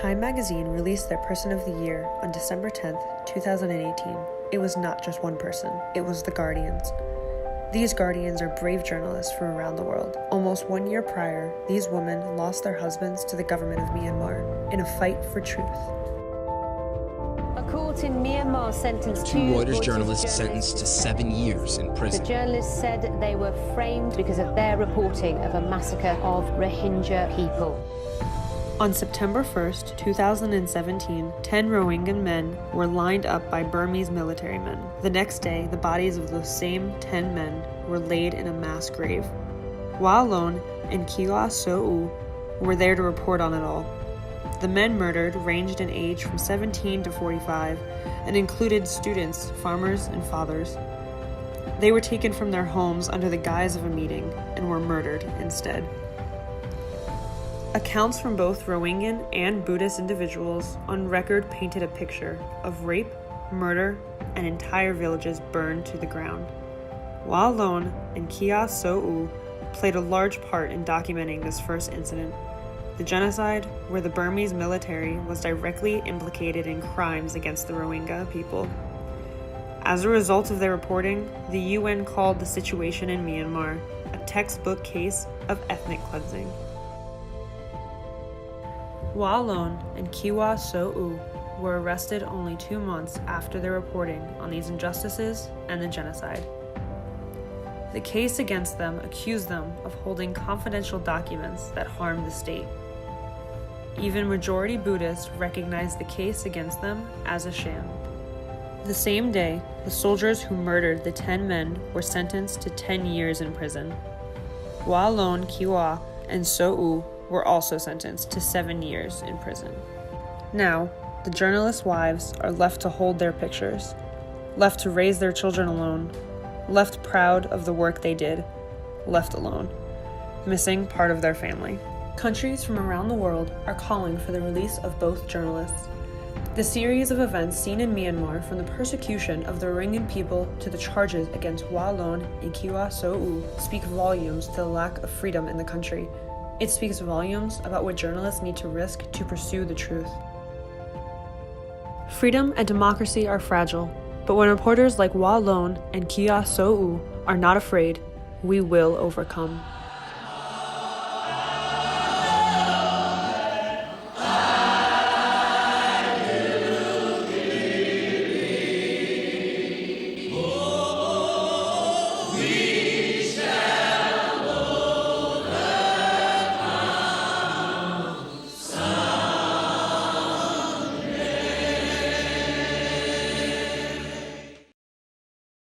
Time magazine released their Person of the Year on December 10th, 2018. It was not just one person, it was the Guardians. These Guardians are brave journalists from around the world. Almost 1 year prior, these women lost their husbands to the government of Myanmar in a fight for truth. A court in Myanmar sentenced two Reuters journalists sentenced to 7 years in prison. The journalists said they were framed because of their reporting of a massacre of Rohingya people. On September 1st, 2017, 10 Rohingya men were lined up by Burmese military men. The next day, the bodies of those same 10 men were laid in a mass grave. Wa Lone and Kiwa So'u were there to report on it all. The men murdered ranged in age from 17 to 45 and included students, farmers, and fathers. They were taken from their homes under the guise of a meeting and were murdered instead. Accounts from both Rohingya and Buddhist individuals on record painted a picture of rape, murder, and entire villages burned to the ground. Wa Lone and Kia So'u played a large part in documenting this first incident, the genocide where the Burmese military was directly implicated in crimes against the Rohingya people. As a result of their reporting, the UN called the situation in Myanmar a textbook case of ethnic cleansing. Wa Lone and Kiwa So'u were arrested only 2 months after their reporting on these injustices and the genocide. The case against them accused them of holding confidential documents that harmed the state. Even majority Buddhists recognized the case against them as a sham. The same day, the soldiers who murdered the 10 men were sentenced to 10 years in prison. Wa Lone, Kiwa, and So'u were also sentenced to 7 years in prison. Now, the journalists' wives are left to hold their pictures, left to raise their children alone, left proud of the work they did, left alone, missing part of their family. Countries from around the world are calling for the release of both journalists. The series of events seen in Myanmar, from the persecution of the Rohingya people to the charges against Wa Lone and Kiwa So'u, speak volumes to the lack of freedom in the country. It speaks volumes about what journalists need to risk to pursue the truth. Freedom and democracy are fragile, but when reporters like Wa Lone and Kia So'u are not afraid, we will overcome.